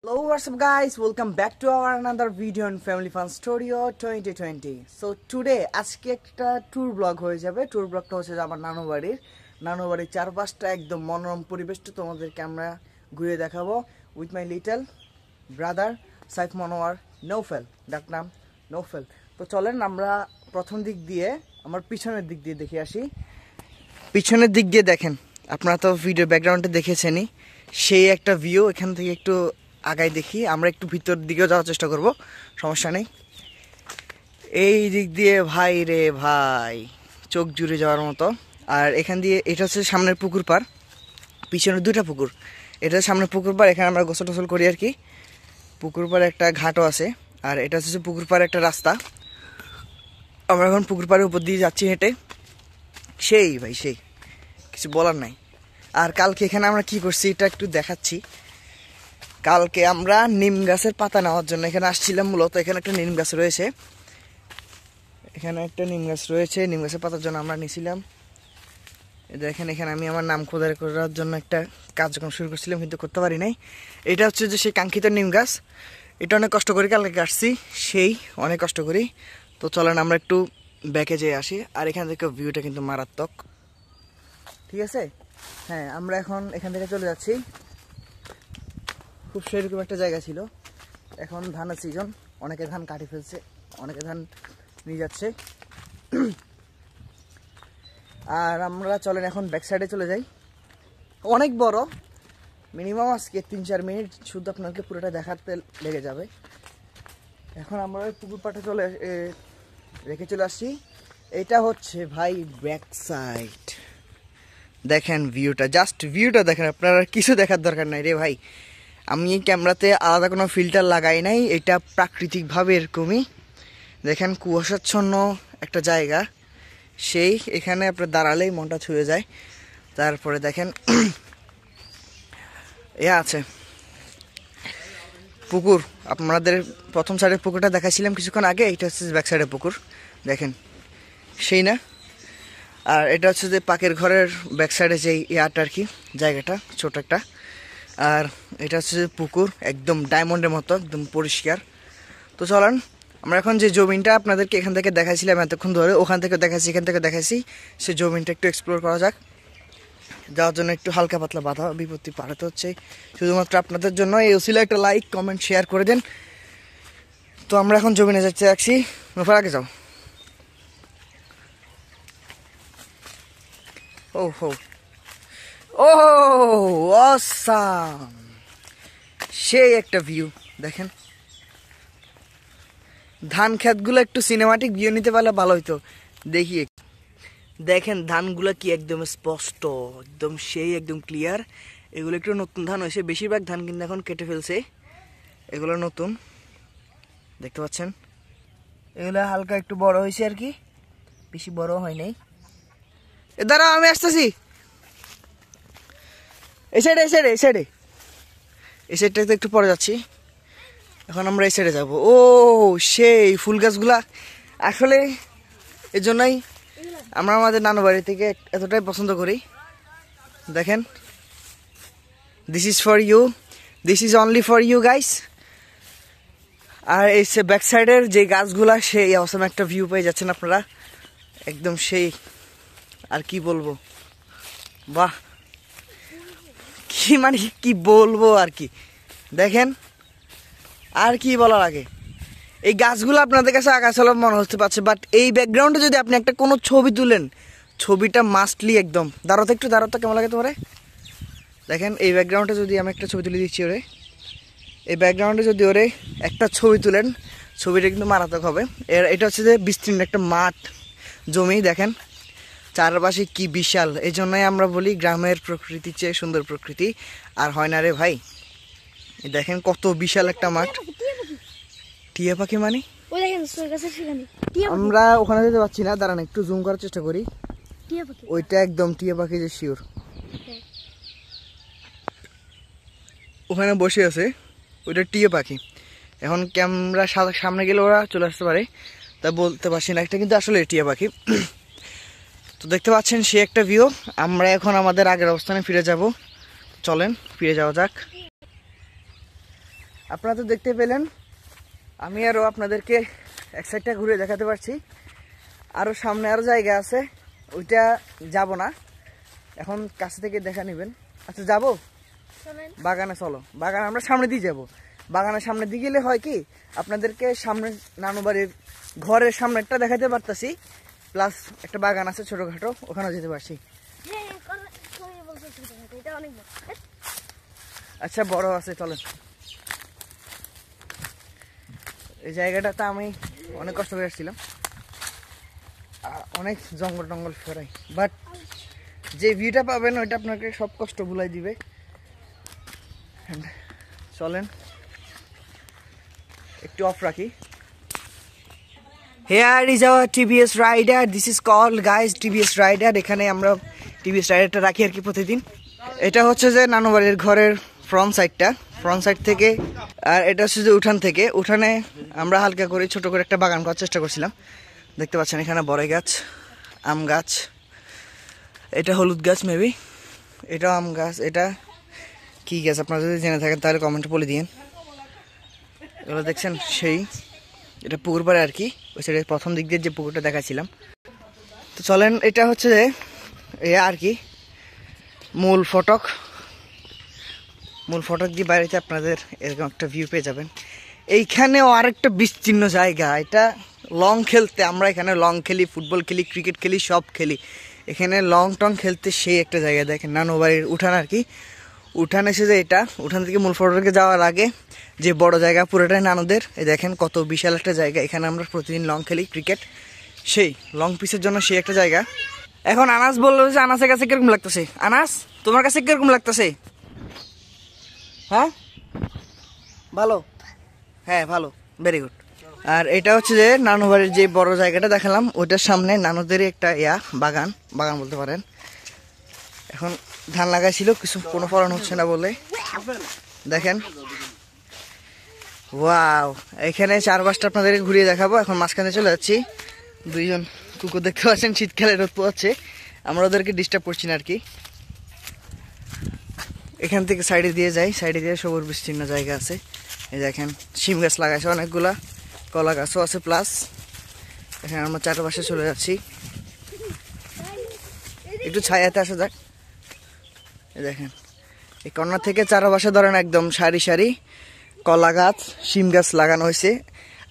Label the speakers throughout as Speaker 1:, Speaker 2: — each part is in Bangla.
Speaker 1: Hello, what's up guys, welcome back to our another video on Family Fun Studio 2020. So today আজকে একটা ট্যুর ব্লগ হয়ে যাবে। ট্যুর ব্লগটা হচ্ছে আমার নানু বাড়ির চারপাশটা একদম মনোরম পরিবেশটা তোমাদেরকে আমরা ঘুরে দেখাবো with my little brother Saif Monowar Naufel, ডাক নাম নৌফেল। তো চলেন আমরা প্রথম দিক দিয়ে আমার পিছনের দিক দিয়ে দেখে আসি। পিছনের দিক দিয়ে দেখেন, আপনারা তো ভিডিও ব্যাকগ্রাউন্ডে দেখেছেনই, সেই একটা ভিউ। এখান থেকে একটু আগাই দেখি, আমরা একটু ভিতর দিকেও যাওয়ার চেষ্টা করব, সমস্যা নেই। এই দিক দিয়ে ভাই রে ভাই, চোখ জুড়ে যাওয়ার মতো। আর এখান দিয়ে এটা হচ্ছে সামনের পুকুর পাড়, পিছনে দুটা পুকুর। এটা সামনের পুকুর পাড়, এখানে আমরা গোসল টোসল করি আর কি। পুকুর পাড়ে একটা ঘাটও আছে, আর এটা হচ্ছে পুকুর পাড়ে একটা রাস্তা। আমরা এখন পুকুর পাড়ের উপর দিয়ে যাচ্ছি হেঁটে। সেই ভাই সেই, কিছু বলার নাই। আর কালকে এখানে আমরা কি করছি এটা একটু দেখাচ্ছি। কালকে আমরা নিম গাছের পাতা নেওয়ার জন্য এখানে আসছিলাম। মূলত এখানে একটা নিম গাছ রয়েছে, নিম গাছের পাতার জন্য আমরা নিয়েছিলাম। দেখেন এখানে আমি আমার নাম খোদাই করার জন্য একটা কার্যক্রম শুরু করছিলাম, কিন্তু করতে পারি নাই। এটা হচ্ছে যে সেই কাঙ্ক্ষিত নিম গাছ। এটা অনেক কষ্ট করি কালকে কাটছি, অনেক কষ্ট করি। তো চলেন আমরা একটু ব্যাকে যেয়ে আসি। আর এখান থেকে ভিউটা কিন্তু মারাত্মক, ঠিক আছে। হ্যাঁ, আমরা এখন এখান থেকে চলে যাচ্ছি। খুব সেরকম একটা জায়গা ছিল। এখন ধানের সিজন, অনেকে ধান কাটি ফেলছে, অনেকে ধান নিয়ে যাচ্ছে। আর আমরা চলেন এখন ব্যাক সাইডে চলে যাই। অনেক বড়, মিনিমাম আজকে 3-4 মিনিট শুধু আপনাকে পুরোটা দেখাতে লেগে যাবে। এখন আমরা ওই পুকুর পাড়ে রেখে চলে আসছি। এটা হচ্ছে ভাই ব্যাক সাইড। দেখেন ভিউটা, জাস্ট ভিউটা দেখেন, আপনারা কিছু দেখার দরকার নাই রে ভাই। আমি ক্যামেরাতে আলাদা কোনো ফিল্টার লাগাই নাই, এটা প্রাকৃতিকভাবে এরকমই। দেখেন কুয়াশাচ্ছন্ন একটা জায়গা, এখানে আপনার দাঁড়ালেই মনটা ছুঁয়ে যায়। তারপরে দেখেন আছে পুকুর। আপনাদের প্রথম সাইডের পুকুরটা দেখাছিলাম কিছুক্ষণ আগে, এটা হচ্ছে ব্যাক সাইডের পুকুর, দেখেন সেই না। আর এটা হচ্ছে যে পাকের ঘরের ব্যাক সাইডে যে ইয়াটা আর কি, জায়গাটা ছোট একটা। আর এটা হচ্ছে পুকুর, একদম ডায়মন্ডের মতো, একদম পরিষ্কার। তো চলেন আমরা এখন যে জমিনটা আপনাদেরকে এখান থেকে দেখাইছিলাম এতক্ষণ ধরে, ওখান থেকে দেখাচ্ছি, এখান থেকে দেখাইছি, সেই জমিনটা একটু এক্সপ্লোর করা যাক। যাওয়ার জন্য একটু হালকা পাতলা বাধা বিপত্তি পাঠাতে হচ্ছে শুধুমাত্র আপনাদের জন্য। এই ওসিলা একটা লাইক কমেন্ট শেয়ার করে দেন। তো আমরা এখন জমিনে যাচ্ছি, রাখছি নোফার আগে যাও। ও হো, ও অসাম, সেই একটা ভিউ। দেখেন ধান ক্ষেতগুলো একটু সিনেমাটিক ভিউ নিতে পারলে ভালো হইতো। দেখেন ধানগুলো কি একদম স্পষ্ট, একদম একদম ক্লিয়ার। এগুলো একটু নতুন ধান হয়েছে, বেশিরভাগ ধান কিন্তু এখন কেটে ফেলছে, এগুলো নতুন দেখতে পাচ্ছেন। এগুলো হালকা একটু বড় হয়েছে আর কি, বেশি বড় হয় নাই। এ দাঁড়া, আমি আসতেছি। এই সাইডটাতে একটু পরে যাচ্ছি। এখন আমরা এই সাইডে যাবো। ও সেই ফুল গাছগুলা, আসলে এর জন্যই আমরা আমাদের নানু বাড়ি থেকে এতটাই পছন্দ করি। দেখেন, this is for you, this is only for you guys. আর এই ব্যাক সাইডের যে গাছগুলা, সেই অসম একটা ভিউ পেয়ে যাচ্ছেন আপনারা, একদম সেই। আর কি বলবো, বাহ, কি বলবো আর কি। দেখেন আর কি বলার আগে, এই গাছগুলো আপনাদের কাছে আগাছালা মনে হতে পারছে, বাট এই ব্যাকগ্রাউন্ডে যদি আপনি একটা কোনো ছবি তুলেন, ছবিটা মাস্টলি একদম। দাঁড়াতো কেমন লাগে তোমারে। দেখেন এই ব্যাকগ্রাউন্ডে যদি আমি একটা ছবি তুলে দিচ্ছি ওরে, এই ব্যাকগ্রাউন্ডে যদি ওরে একটা ছবি তুলেন, ছবিটা কিন্তু মারাত্মক হবে। এটা হচ্ছে যে বিস্তীর্ণ একটা মাঠ জমি, দেখেন চারপাশে কি বিশাল। এই জন্যই আমরা বলি গ্রামের প্রকৃতির চেয়ে সুন্দর প্রকৃতি আর হয় না রে ভাই। দেখেন কত বিশাল একটা মাঠ। টিয়া পাখি মানে আমরা ওখানে যেতে পারছি না, দাঁড়ান একটু জুম করার চেষ্টা করি। ওইটা একদম টিয়া পাখি, যে শিওর ওখানে বসে আছে, ওইটা টিয়া পাখি। এখন ক্যামেরা সামনে গেলে ওরা চলে আসতে পারে, তা বলতে পারছি না, একটা কিন্তু আসলে টিয়া পাখি। তো দেখতে পাচ্ছেন সে একটা ভিউ। আমরা এখন আমাদের আগের অবস্থানে ফিরে যাব, চলেন ফিরে যাওয়া যাক। আপনারা তো দেখতে পেলেন, আমি আরও আপনাদেরকে এক সাইডটা ঘুরে দেখাতে পারছি। আরও সামনে আরও জায়গা আছে, ওইটা যাব না, এখন কাছে থেকে দেখা নেবেন। আচ্ছা যাবো বাগানে, চলো বাগান আমরা সামনে দিয়ে যাব। বাগানের সামনে দিয়ে গেলে হয় কি, আপনাদেরকে সামনে নানু বাড়ির ঘরের সামনেটা দেখাতে পারতাছি, প্লাস একটা বাগান আছে ছোটখাটো, ওখানেও যেতে পারছি। আচ্ছা বড় আছে, চলেন। এই জায়গাটাতে আমি অনেক কষ্ট করে আসছিলাম, অনেক জঙ্গল টঙ্গল ফেরাই, বাট যে ভিউটা পাবেন ওইটা আপনাকে সব কষ্ট ভুলাই দিবে। চলেন একটু অফ রাখি। Here is our TVS Rider. This is called guys TVS Rider. এখানে আমরা TVS রাইডারটা রাখি আর কি প্রতিদিন। এটা হচ্ছে যে নানু বাড়ির ঘরের ফ্রন্ট সাইড থেকে, আর এটা হচ্ছে যে উঠান থেকে। উঠানে আমরা হালকা করে ছোট করে একটা বাগান করার চেষ্টা করছিলাম। দেখতে পাচ্ছেন এখানে বড়ই গাছ, আম গাছ, এটা হলুদ গাছ মেবি, এটা আম গাছ, এটা কি গাছ আপনারা যদি জেনে থাকেন তাহলে কমেন্টে বলে দিন। এগুলো দেখছেন সেই, এটা পুকুর পাড়ে আর কি, ওই সাইডে প্রথম দিক দিয়ে যে পুকুরটা দেখাচ্ছিলাম। তো চলেন, এটা হচ্ছে যে আর কি মূল ফটক দিয়ে বাইরেতে আপনাদের এরকম একটা ভিউ পেয়ে যাবেন। এইখানেও আরেকটা বিস্তীর্ণ জায়গা, এটা লং খেলতে, আমরা এখানে লং খেলি, ফুটবল খেলি, ক্রিকেট খেলি, সব খেলি। এখানে লং টং খেলতে সেই একটা জায়গা। দেখেন নানু বাড়ির উঠান আর কি, উঠান এসে যে এটা, উঠান থেকে মূল ফটকে যাওয়ার আগে যে বড় জায়গা পুরোটাই নানুদের। এই দেখেন কত বিশাল একটা জায়গা, এখানে আমরা প্রতিদিন লং খেলি ক্রিকেট, সেই লং পিসের জন্য সেই একটা জায়গা। এখন আনাস বললো যে আনাসের কাছে কিরকম লাগতেছে? আনাস তোমার কাছে কিরকম লাগতেছে? হ্যাঁ ভালো, হ্যাঁ ভালো, ভেরি গুড। আর এটা হচ্ছে যে নানু বাড়ির যে বড় জায়গাটা দেখালাম, ওইটার সামনে নানুদেরই একটা বাগান বলতে পারেন। এখন ধান লাগাইছিল, কোনো ফলন হচ্ছে না বলে দেখেন। ওয়াও, এখানে চারপাশটা আপনাদের ঘুরিয়ে দেখাবো। এখন মাঝখানে চলে যাচ্ছি। দুইজন কুকুর দেখতে পাচ্ছেন, শীতকালে রোদ পোয়াচ্ছে, আমরা ওদেরকে ডিস্টার্ব করছি না আর কি। এখান থেকে সাইডে দিয়ে যাই, সাইডে দিয়ে সবুজ বিস্তীর্ণ জায়গা আছে। এই দেখেন শিম গাছ লাগাইছে অনেকগুলা, কলা গাছও আছে, প্লাস এখানে আমরা চারপাশে চলে যাচ্ছি। একটু ছায়াতে আসা যাক। এই দেখেন এই কর্নার থেকে চারপাশে ধরেন একদম সারি সারি কলা গাছ, শিম গাছ লাগানো হয়েছে।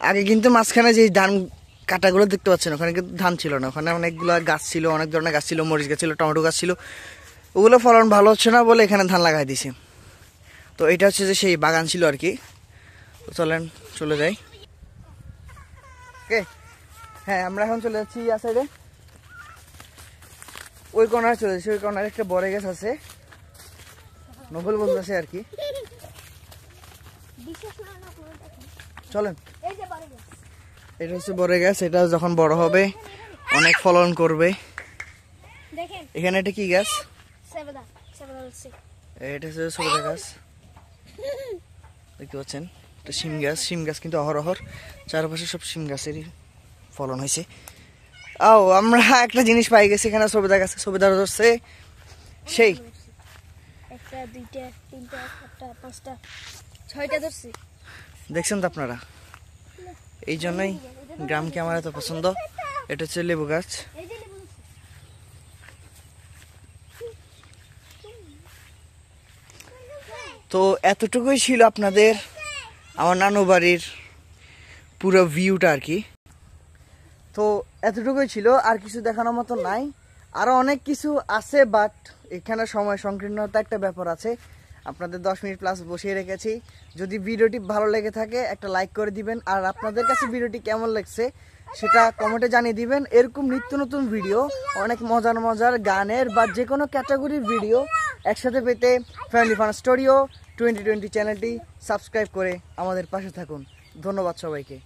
Speaker 1: আগে কিন্তু মাঝখানে যে ধান কাটাগুলো দেখতে পাচ্ছেন, ওখানে কিন্তু ধান ছিল না, ওখানে অনেকগুলো গাছ ছিল, অনেক ধরনের গাছ ছিল, মরিচ গাছ ছিল, টমেটো গাছ ছিল। ওগুলো ফলন ভালো হচ্ছে না বলে এখানে ধান লাগাই দিছে। তো এটা হচ্ছে যে সেই বাগান ছিল আর কি। তো চলেন চলে যাই। ওকে, হ্যাঁ আমরা এখন চলে যাচ্ছি ইয়া সাইডে, ওই কর্নারে চলে যাচ্ছি। ওই কর্নারে একটা বড় গাছ আছে, নোবেল বলতেছে আর কি। চলেন, এটা হচ্ছে বড় গাছ, এটা যখন বড় হবে অনেক ফলন করবে। এখানে এটা কি গাছ? এটা হচ্ছে সবেদা গাছ, দেখতে পাচ্ছেন। এটা শিম গাছ কিন্তু অহরহর চারপাশে সব শিম গাছেরই ফলন হয়েছে। আমরা একটা জিনিস পাই গেছি এখানে, সবেদা গাছে সবেদা ধরছে সেই, দেখছেন তো আপনারা। এই জন্যই গ্রামকে আমার এত পছন্দ। এটা হচ্ছে লেবু গাছ। তো এতটুকুই ছিল আপনাদের আমার নানু বাড়ির পুরো ভিউটা আর কি। তো এতটুকুই ছিল, আর কিছু দেখানোর মতো নাই। আরও অনেক কিছু আছে, বাট এখানে সময় সংকীর্ণতা একটা ব্যাপার আছে। আপনাদের 10 মিনিট প্লাস বসিয়ে রেখেছি। যদি ভিডিওটি ভালো লেগে থাকে একটা লাইক করে দিবেন, আর আপনাদের কাছে ভিডিওটি কেমন লাগছে সেটা কমেন্টে জানিয়ে দিবেন। এরকম নিত্য নতুন ভিডিও, অনেক মজার গানের বা যে কোনো ক্যাটাগরির ভিডিও একসাথে পেতে ফ্যামিলি ফান স্টুডিও 2020 চ্যানেলটি সাবস্ক্রাইব করে আমাদের পাশে থাকুন। ধন্যবাদ সবাইকে।